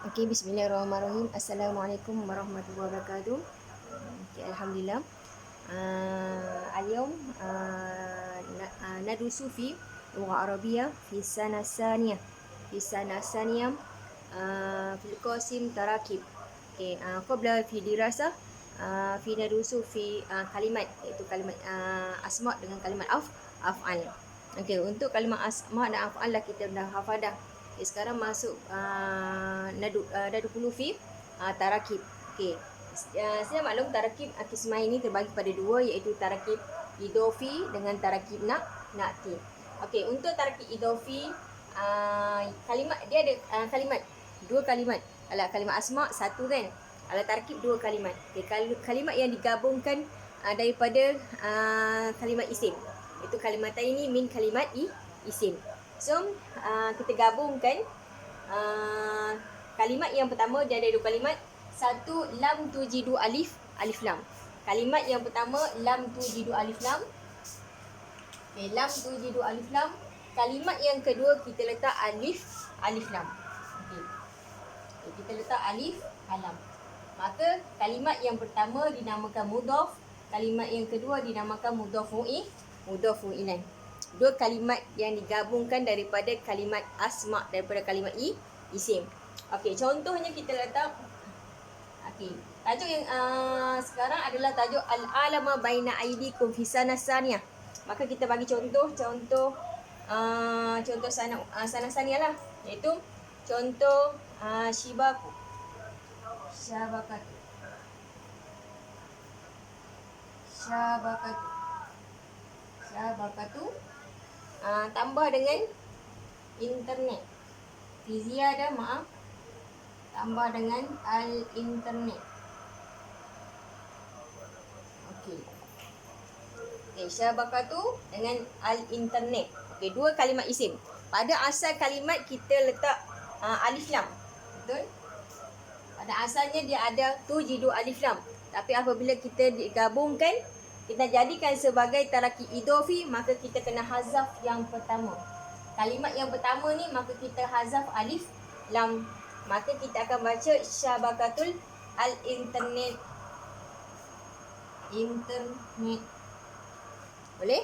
Okey, bismillahirrahmanirrahim. Assalamualaikum warahmatullahi wabarakatuh. Okey, alhamdulillah. اليوم ندرس في لغة عربية في السنة الثانية في القسم تراكيب. Okey, قبل في دراسة في ندرس في kalimat, iaitu kalimat asma' dengan kalimat af'al. Okey, untuk kalimat asma' dan af'al dah kita dah hafal dah. Okay, sekarang masuk nadkhulu fi tarakib. Okey. Saya maklum tarakib kismah ini terbagi pada dua, iaitu tarakib idofi dengan tarakib na'ti. Okey, untuk tarakib idofi kalimat dia ada dua kalimat. Kalau kalimat asma' satu kan. Kalau tarakib dua kalimat. Okey, kalimat yang digabungkan daripada kalimat isim. Itu kalimat ini min kalimat isim. So, kita gabungkan kalimat yang pertama, dia ada dua kalimat. Satu, lam tujidu alif lam. Kalimat yang pertama, lam tujidu alif lam. Okay, lam tujidu alif lam. Kalimat yang kedua, kita letak alif lam. Okay, kita letak alif lam. Maka kalimat yang pertama dinamakan mudhaf. Kalimat yang kedua dinamakan mudhafun ilaih. Dua kalimat yang digabungkan daripada kalimat asma', daripada kalimat isim. Okey, contohnya kita letak. Okey, tajuk yang sekarang adalah tajuk al-alama baina aidikum fi sanah saniyah. Maka kita bagi contoh sanah saniyah lah, iaitu contoh syabakatu tambah dengan internet. Fi ziyadah, tambah dengan al-internet. Okey. Syabakatu dengan al-internet. Okey, dua kalimat isim. Pada asal kalimat kita letak alif lam. Betul? Pada asalnya dia ada tujidu alif lam. Tapi apabila kita digabungkan, kita jadikan sebagai tarakib idofi, maka kita kena hazaf yang pertama. Kalimat yang pertama ni maka kita hazaf alif lam. Maka kita akan baca syabakatul al-internet. Boleh?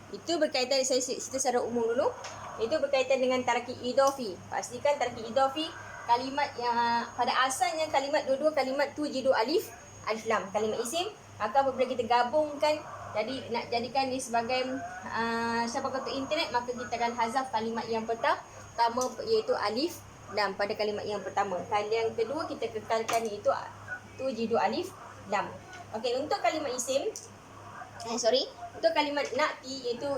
Itu berkaitan, saya cerita secara umum dulu. Itu berkaitan dengan tarakib idofi. Pastikan tarakib idofi kalimat yang pada asalnya kalimat dua-dua kalimat tujidu alif lam, kalimat isim. Maka apabila kita gabungkan, jadi nak jadikan dia sebagai syabakatul internet, maka kita akan hazaf kalimat yang pertama, iaitu alif lam pada kalimat yang pertama. Yang kedua kita kekalkan, iaitu tujidu alif lam. Okey, untuk kalimat isim, untuk kalimat na'ti, iaitu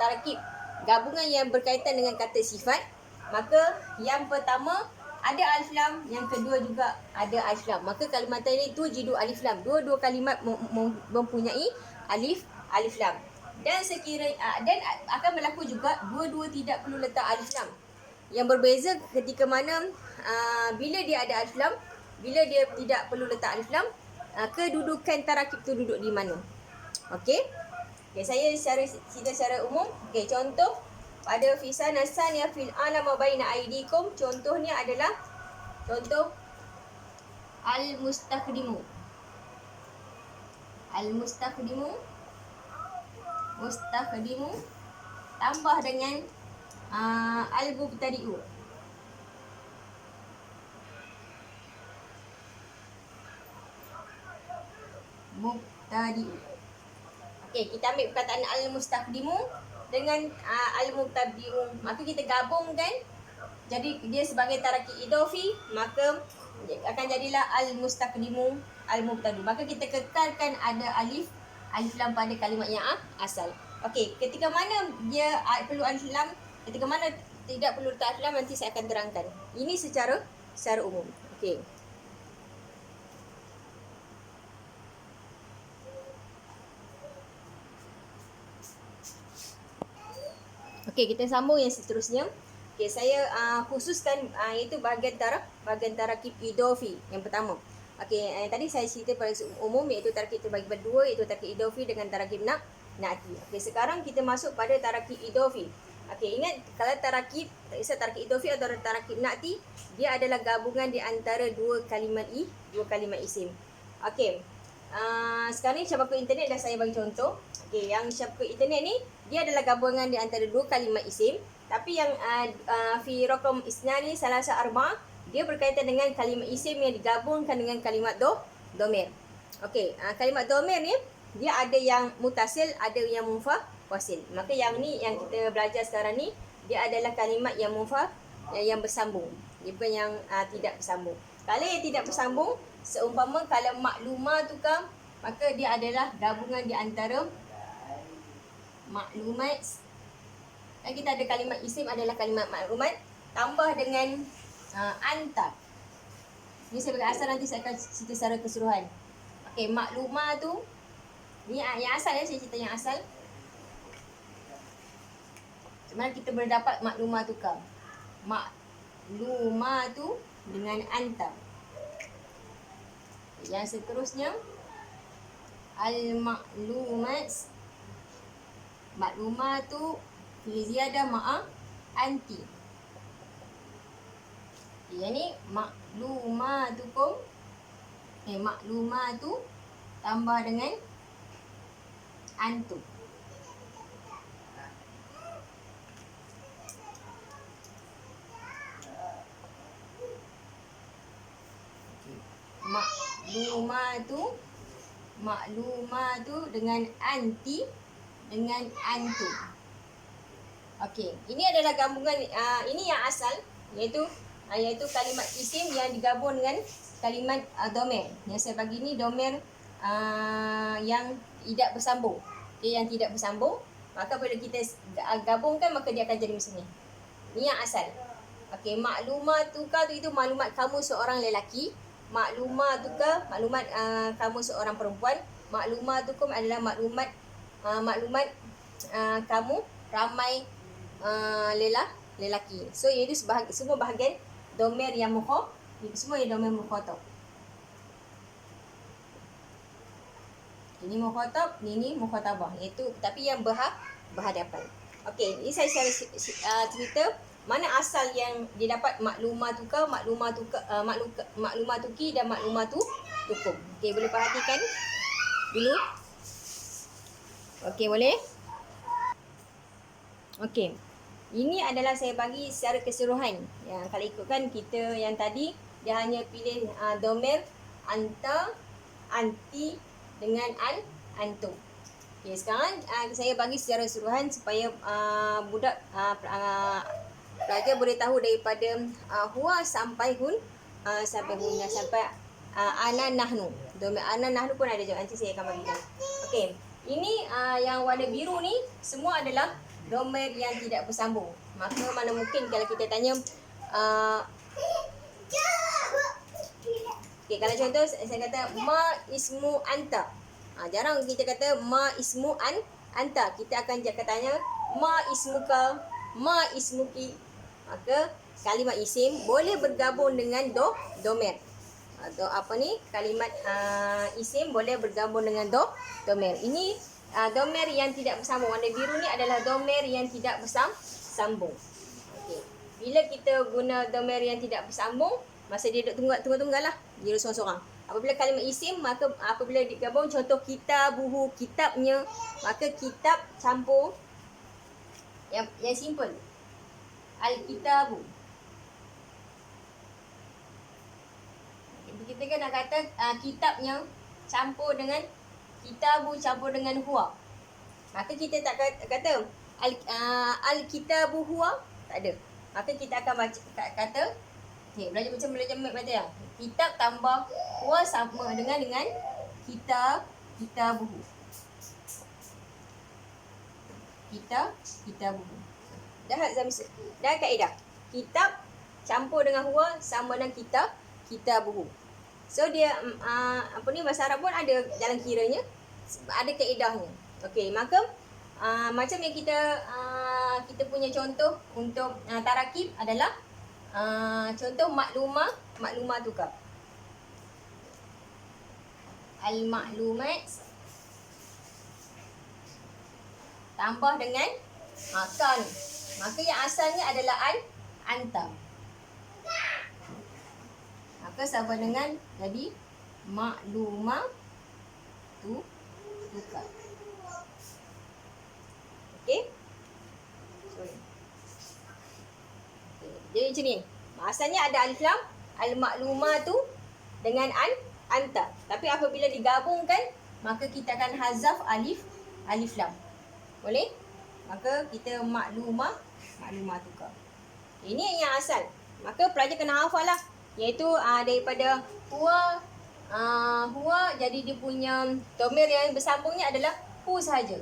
tarakib gabungan yang berkaitan dengan kata sifat, maka yang pertama ada alif lam, yang kedua juga ada alif lam. Maka kalimat ini tujidu alif lam. Dua-dua kalimat mempunyai alif lam. Dan dan akan berlaku juga dua-dua tidak perlu letak alif lam. Yang berbeza ketika mana bila dia ada alif lam, bila dia tidak perlu letak alif lam, kedudukan tarakib tu duduk di mana. Okey. Okay, saya cerita secara umum. Okey, contoh pada fi sanah saniyah fil alama baina aidikum, contohnya adalah contoh al-mustakhdimu tambah dengan al-mubtadi'u. Okey, kita ambil perkataan al-mustakhdimu dengan al-mubtadi'u. Maka kita gabungkan, jadi dia sebagai tarakib idofi, maka akan jadilah al-mustakhdimu al-mubtadi'. Maka kita kekalkan ada alif lam pada kalimat yang asal. Okey, ketika mana dia perlu alif lam, ketika mana tidak perlu letak alif lam, nanti saya akan terangkan. Ini secara umum. Okey. Okey, kita sambung yang seterusnya. Okey, saya khususkan iaitu bahagian tarakib idofi yang pertama. Okey, tadi saya cerita pada umum, iaitu tarakib terbagi pada dua, iaitu tarakib idofi dengan tarakib na'ti. Okey, sekarang kita masuk pada tarakib idofi. Okey, ingat kalau tarakib, tak kisah tarakib idofi atau tarakib na'ti, dia adalah gabungan di antara dua kalimat isim. Okey. Sekarang ni syabaka internet dah saya bagi contoh. Okey, yang syabaka internet ni dia adalah gabungan di antara dua kalimat isim, tapi yang fi raqam isnani salasa arba, dia berkaitan dengan kalimat isim yang digabungkan dengan kalimat domir. Okey, kalimat domir ni dia ada yang mutasil, ada yang munfasil. Maka yang ni yang kita belajar sekarang ni, dia adalah kalimat yang yang bersambung. Dia bukan yang tidak bersambung. Kalau yang tidak bersambung, seumpama kalau maklumah tu kan, maka dia adalah gabungan di antara maklumat. Dan kita ada kalimat isim adalah kalimat maklumat tambah dengan anta. Ini sebagai asal, nanti saya akan cerita secara keseluruhan. Okey, maklumah tu ni yang asal ya, saya cerita yang asal. Macam mana kita boleh dapat maklumah tu kan? Maklumah tu dengan anta. Yang seterusnya al-maklumat, maklumah tu fi ziyadah ma'a anti. Yang ni maklumatukum, maklumah tu tambah dengan antum. Maklumah tu dengan anti dengan antum. Okey, ini adalah gabungan, ini yang asal, iaitu kalimat isim yang digabung dengan kalimat domir. Yang saya bagi ni domir yang tidak bersambung. Okay, yang tidak bersambung, maka bila kita gabungkan, maka dia akan jadi macam ni. Ini yang asal. Okey, maklumah tukar tu itu maklumat kamu seorang lelaki. Maklumah tukar maklumat kamu seorang perempuan. Maklumah tukum adalah maklumat kamu ramai lelaki. So iaitu semua bahagian domir yang semua yang domir mukhatab. Ini mukhatab, ini mukhatabah, iaitu tapi yang berhadapan. Okey, ini saya cerita mana asal yang didapat maklumah tukar, maklumah tuki dan maklumah tukum. Okey, boleh perhatikan dulu. Okey, boleh? Okey. Ini adalah saya bagi secara keseluruhan. Yang kalau ikutkan kita yang tadi, dia hanya pilih domir anta, anti dengan antum. Okey, sekarang saya bagi secara keseluruhan supaya budak pelajar boleh tahu daripada huwa sampai sampai ana nahnu. Domir ana nahnu pun ada juga, nanti saya akan bagi tahu. Okey, ini yang warna biru ni semua adalah domir yang tidak bersambung. Maka mana mungkin kalau kita tanya okey, kalau contoh saya kata ma ismu anta. Jarang kita kata ma ismu anta. Kita akan tanya ma ismuka, ma ismuki. Maka kalimat isim boleh bergabung dengan domir. Atau kalimat isim boleh bergabung dengan domir. Ini domir yang tidak bersambung. Warna biru ni adalah domir yang tidak bersambung. Okey. Bila kita guna domir yang tidak bersambung, masa dia duduk tunggal lah. Dia duduk seorang-seorang. Apabila kalimat isim, maka apabila digabung, contoh kitabuhu, kitabnya, maka kitab campur yang simple. Al-kitabu. Kita kan nak kata kitabnya campur dengan kitabu, campur dengan huwa. Maka kita tak kata al-kitabu huwa, tak ada. Maka kita akan kata belajar macam belajar matematik. Kitab tambah huwa sama dengan kitabuhu. Kitabuhu. Dah kaedah. Kitab campur dengan huwa sama dengan kitabuhu. So dia bahasa Arab pun ada jalan kiranya, ada kaedahnya. Okey, maka macam yang kita punya contoh untuk tarakib adalah contoh maklumah tukar. Al-maklumat tambah dengan kan. Maka yang asalnya adalah anta. Maka sama dengan jadi maklumah tukar. Okey? Sorry. Okay. Jadi macam ni. Asalnya ada alif lam, al-maklumah tu dengan anta. Tapi apabila digabungkan, maka kita akan hazaf alif lam. Boleh? Maka kita maklumah tukar. Ini yang asal. Maka pelajar kena hafal lah. Iaitu daripada huwa jadi dia punya domir yang bersambungnya adalah hu sahaja.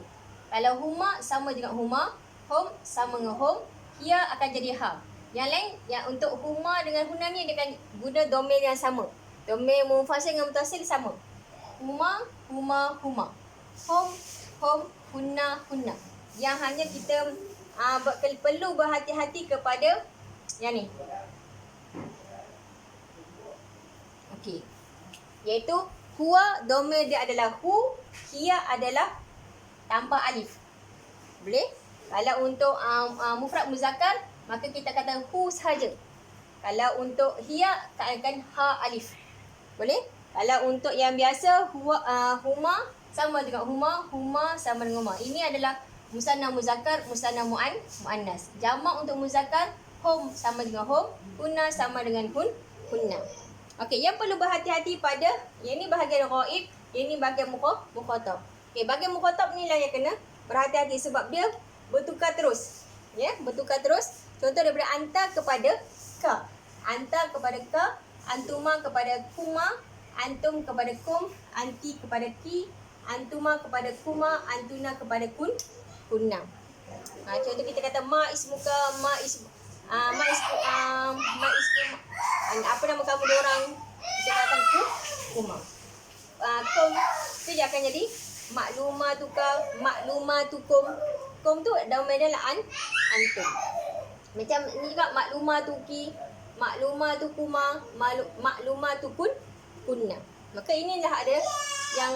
Kalau huma sama dengan huma, hum sama dengan hum, hiya akan jadi ha. Yang lain yang untuk huma dengan huna ni dia akan guna domir yang sama. Domir munfasil dengan mutasil sama. Huma, huma, huma. Hum, hum, hunna, hunna. Yang hanya kita perlu berhati-hati kepada yang ni. Okey. Iaitu huwa domir dia adalah hu, hiya adalah tanpa alif. Boleh? Kalau untuk mufrad muzakkar, maka kita kata hu sahaja. Kalau untuk hiya, katakan ha alif. Boleh? Kalau untuk yang biasa, huma sama dengan huma, huma sama dengan huma. Ini adalah musanna muzakkar, musanna muannas. Jamak untuk muzakkar, hum sama dengan hum, hunna sama dengan hunna. Okey, yang perlu berhati-hati pada yang ni bahagian ghaib, yang ni bahagian mukhatab. Okey, bahagian mukhatab ni lah yang kena berhati-hati sebab dia bertukar terus. Ya, bertukar terus. Contoh daripada anta kepada ka. Anta kepada ka, antuma kepada kuma, antum kepada kum, anti kepada ki, antuma kepada kuma, antuna kepada kunna. Contoh kita kata ma ismuka, apa nama kamu diorang? Kita katakan kuma. Kum tu dia akan jadi maklumatuka, maklumatukum. Kum tu domir dia lah antum. Macam ni juga maklumatuki, maklumatukuma, maklumatukun kunna. Maka inilah ada yang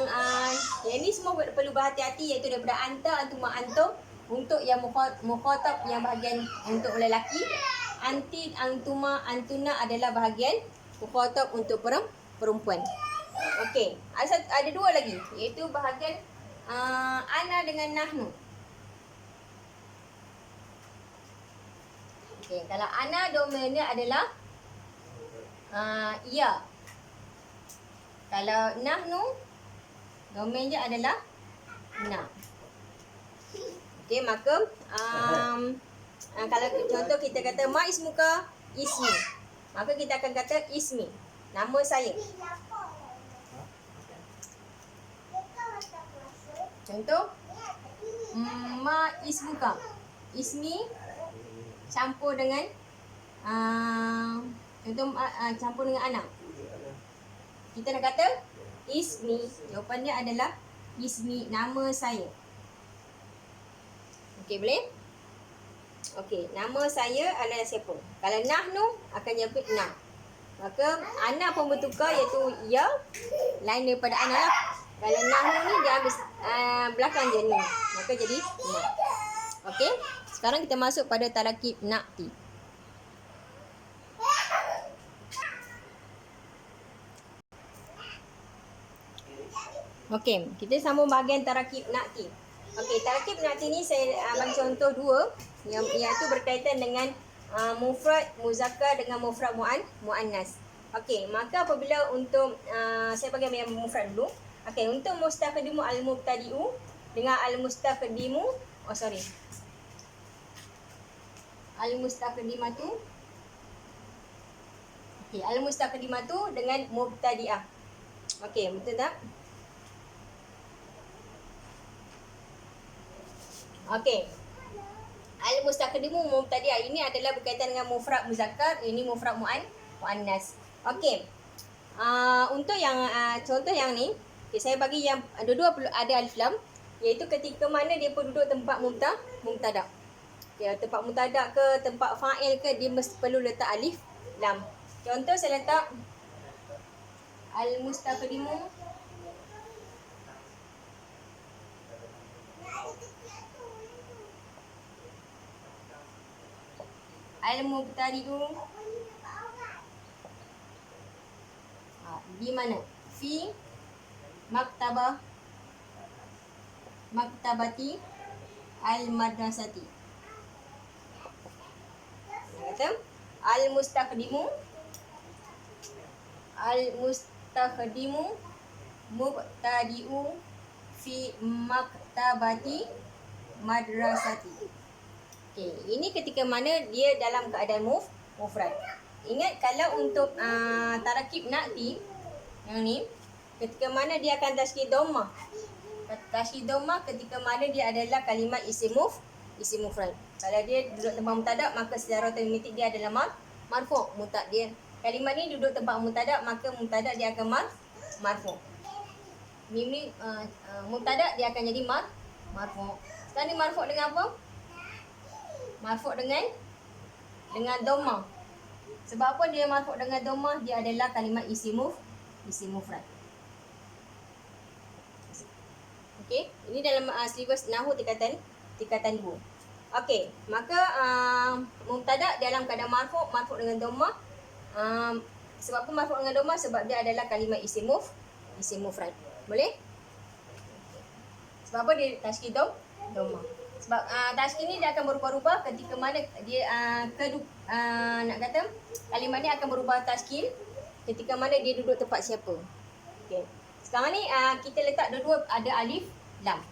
ni semua perlu berhati-hati, iaitu daripada anta, antuma, antum. Untuk yang mukhatab yang bahagian untuk lelaki, anti, antuma, antuna adalah bahagian mukhatab untuk perempuan. Okey, ada dua lagi, iaitu bahagian ana dengan nahnu. Okey, kalau ana domainnya adalah ya. Kalau nahnu domainnya adalah na. Okey, maka kalau contoh kita kata ma ismuka, ismi. Maka kita akan kata ismi, nama saya. Contoh ma ismuka, ismi campur dengan contoh campur dengan anak. Kita nak kata ismi, jawapannya adalah ismi, nama saya. Okey, boleh? Okey, nama saya adalah siapa? Kalau nahnu akan jawab na. Maka ana pun bertukar, iaitu ya, lain daripada ana lah. Kalau nahnu ni dia habis belakang je ni. Maka jadi na. Okey, sekarang kita masuk pada tarakib na'ti. Okey, kita sambung bahagian tarakib na'ti. Okey, tarakib na'ti ni saya bagi contoh dua yang iaitu berkaitan dengan mufrad muzakkar dengan mufrad muannas. Okey, maka apabila untuk saya bagi yang mufrad dulu. Okey, untuk mustaqdimu al-mubtadi'u dengan al-mustaqdimu, al-mustaqdimatu. Okey, al-mustaqdimatu dengan mubtadi'ah. Okey, betul tak? Okey. Al-mustaqdimu mubtadi'ah ini adalah berkaitan dengan mufrad muzakkar, ini mufrad muannas. Okey. Untuk yang contoh yang ni, okay, saya bagi yang dua-dua perlu ada alif lam, iaitu ketika mana dia duduk tempat mubtada. Okey, tempat mubtada ke tempat fa'il ke, dia mesti perlu letak alif lam. Contoh saya letak al-mustaqdimu Al-mubtadi'u di mana? Fi maktabati al-madrasati. Kata al-mustakhdimu mubtadi'u fi maktabati madrasati. Okey, ini ketika mana dia dalam keadaan mufrad. Ingat kalau untuk tarakib na'ti yang ni, ketika mana dia akan tashkil dhammah. Tashkil dhammah ketika mana dia adalah kalimat isim mufrad. Kalau dia duduk tempat mubtada, maka secara otomatik dia adalah marfu'. Dia kalimat ni duduk tempat mubtada, maka mubtada dia akan marfu'. Mim ni mubtada dia akan jadi marfu'. Sekarang ni marfu' dengan apa? Marfu' dengan dhammah. Sebab apa dia marfu' dengan dhammah? Dia adalah kalimat isim mufrad. Okey, ini dalam silibus nahwu tingkatan 2. Okey, maka mubtada dalam keadaan marfu' dengan dhammah. Sebab apa marfu' dengan dhammah? Sebab dia adalah kalimat isim mufrad. Boleh? Sebab apa dia tashkil dhammah? Sebab tashkil ni dia akan berubah-ubah ketika mana dia nak kata kalimat ni akan berubah tashkil ketika mana dia duduk tempat siapa. Okey. Sekarang ni kita letak dua-dua ada alif lam.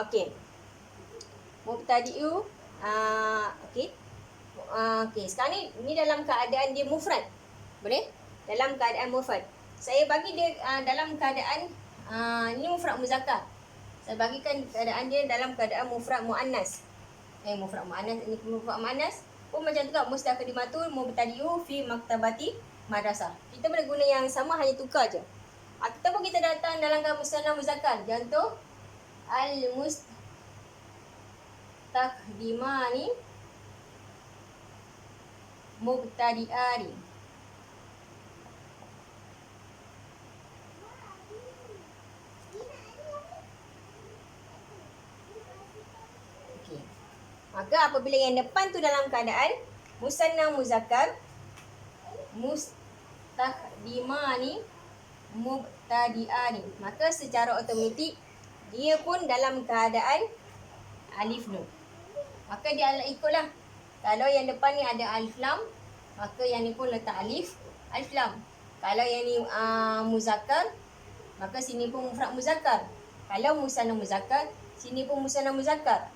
Okey. Mubtadi'u okey. Okey, sekarang ni dalam keadaan dia mufrad. Boleh? Dalam keadaan mufrad. Saya bagi dia dalam keadaan ini mufrad muzakkar. Saya bagikan keadaan dia dalam keadaan mufrad muannas. Mufrad muannas, ini mufrad muannas pun macam tu kan, mustaqdimatul mubtadi'u fi maktabati madrasah. Kita boleh guna yang sama, hanya tukar je. Ataupun kita datang dalam musanna muzakkar. Contoh al-mustaqdimani mubtadi'ani. Maka apabila yang depan tu dalam keadaan musanna muzakkar, mustaqdimani mubtadi'ani, maka secara otomatik dia pun dalam keadaan alif nun. Maka dia ikutlah. Kalau yang depan ni ada alif lam, maka yang ni pun letak alif lam. Kalau yang ni muzakkar, maka sini pun mufrad muzakkar. Kalau musanna muzakkar, sini pun musanna muzakkar.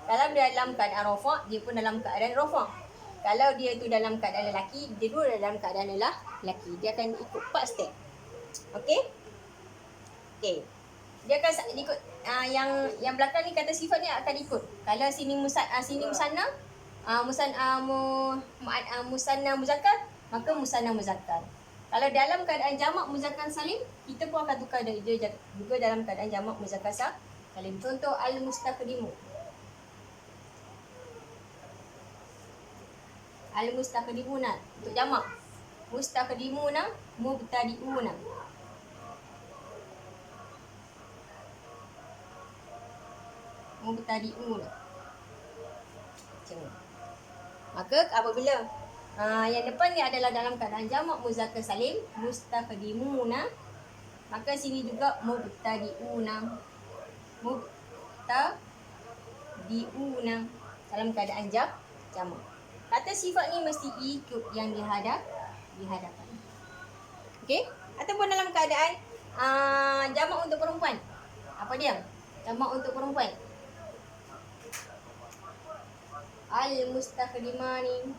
Kalau dia dalam keadaan rafa', dia pun dalam keadaan rafa'. Kalau dia tu dalam keadaan lelaki, dia dua dalam keadaan lelaki. Dia akan ikut 4 step. Okey? Okey. Dia akan ikut yang belakang ni, kata sifat ni akan ikut. Kalau sini musanna, musanna muzakkar, maka musanna muzakkar. Kalau dalam keadaan jamak muzakkar salim, kita pun akan tukar dia juga dalam keadaan jamak muzakkar salim. Contoh al-mustaqdimu. Al-mustaqdimuna untuk jamak. Mustaqdimuna mubtadi'una. Mubtadi'una. Macam ni. Maka apabila yang depan ni adalah dalam keadaan jamak muzakkar salim, mustaqdimuna, maka sini juga mubtadi'una. Mubtadi'una dalam keadaan jamak. Kata sifat ni mesti ikut yang dihadapan. Okey? Ataupun dalam keadaan jamak untuk perempuan. Apa dia? Jamak untuk perempuan. Al-mustaqdimani.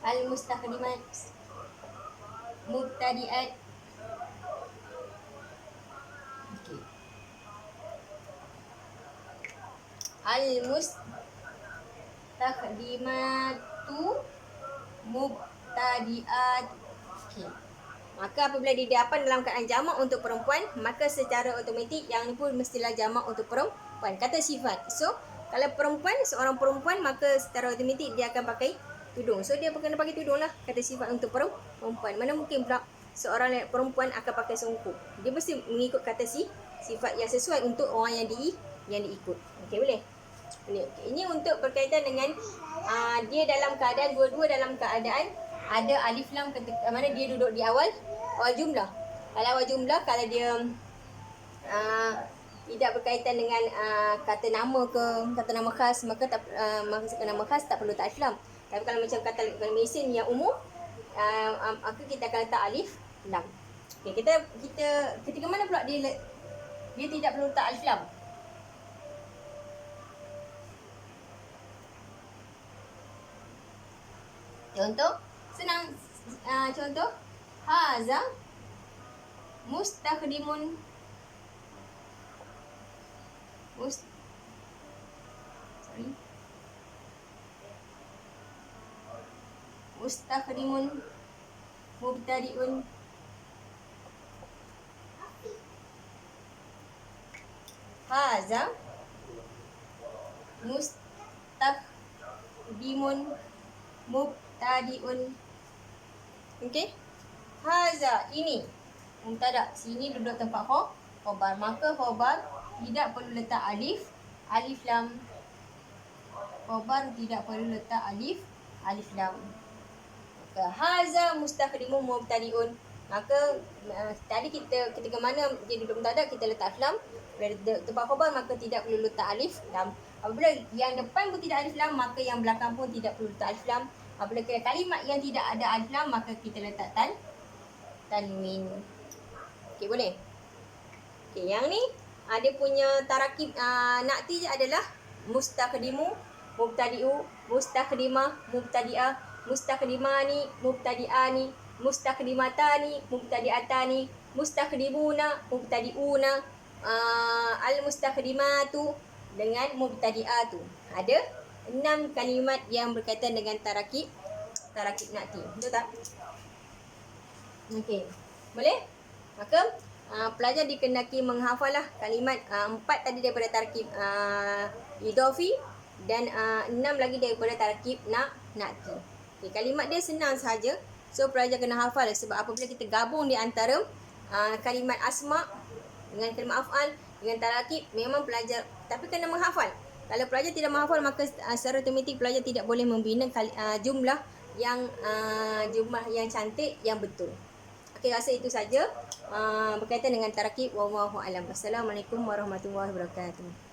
Al-mustaqdimat. Mubtadi'at. Okey. Al-mustaqdimatu mubtadi'at. Okey. Maka apabila didapat dalam keadaan jamak untuk perempuan, maka secara otomatik yang ni pun mestilah jamak untuk perempuan. Kata sifat. So, kalau perempuan, seorang perempuan, maka secara otomatik dia akan pakai tudung. So, dia kena pakai tudung lah. Kata sifat untuk perempuan. Mana mungkin pula seorang perempuan akan pakai songkok. Dia mesti mengikut kata sifat yang sesuai untuk orang yang diikut. Okey, boleh? Ini untuk berkaitan dengan dia dalam keadaan dua-dua dalam keadaan ada alif lam mana dia duduk di awal jumlah. Kalau awal jumlah, kalau dia tidak berkaitan dengan kata nama ke kata nama khas, maka kata nama khas tak perlu tak alif lam. Tapi kalau macam kata mesin yang umum, maka kita akan letak alif lam. Okay, kita ketika mana pula dia tidak perlu letak alif lam? Contoh senang, contoh haza mustakhdimun mustakhdimun mubtadi'un. Haza mustakhdimun mubtadi'un. Okey? Haza, ini mubtada, sini duduk tempat khabar, maka khabar tidak perlu letak alif lam. Khabar tidak perlu letak alif lam. Maka haza mustakhdimun mubtadi'un. Maka tadi ketika mana dia duduk mubtada, kita letak alif lam. Bila tempat khabar, maka tidak perlu letak alif lam. Apabila yang depan pun tidak alif lam, maka yang belakang pun tidak perlu letak alif lam. Apabila kalimat yang tidak ada alif lam, maka kita letak tanwin. Okey, boleh? Okey, yang ni ada punya tarakib nakti adalah mustakhdimu mubtadi'u, mustakhdimah mubtadi'ah, mustakhdimani mubtadi'ani, mustakhdimatani mubtadi'atani, mustakhdimuna mubtadi'una, al mustakhdimatu dengan mubtadi'atu. Ada 6 kalimat yang berkaitan dengan tarakib nakti. Betul tak? Okey. Boleh? Maka pelajar dikendaki menghafallah kalimat 4 tadi daripada tarakib idafi dan 6 lagi daripada tarakib nakti. Okay, kalimat dia senang sahaja. So pelajar kena hafal sebab apabila kita gabung di antara kalimat asma dengan kalimat af'al dengan tarakib, memang pelajar tapi kena menghafal. Kalau pelajar tidak menghafal, maka secara automatik pelajar tidak boleh membina jumlah yang cantik yang betul. Okey, rasa itu saja berkaitan dengan tarakib. Wallahu a'lam. Assalamualaikum warahmatullahi wabarakatuh.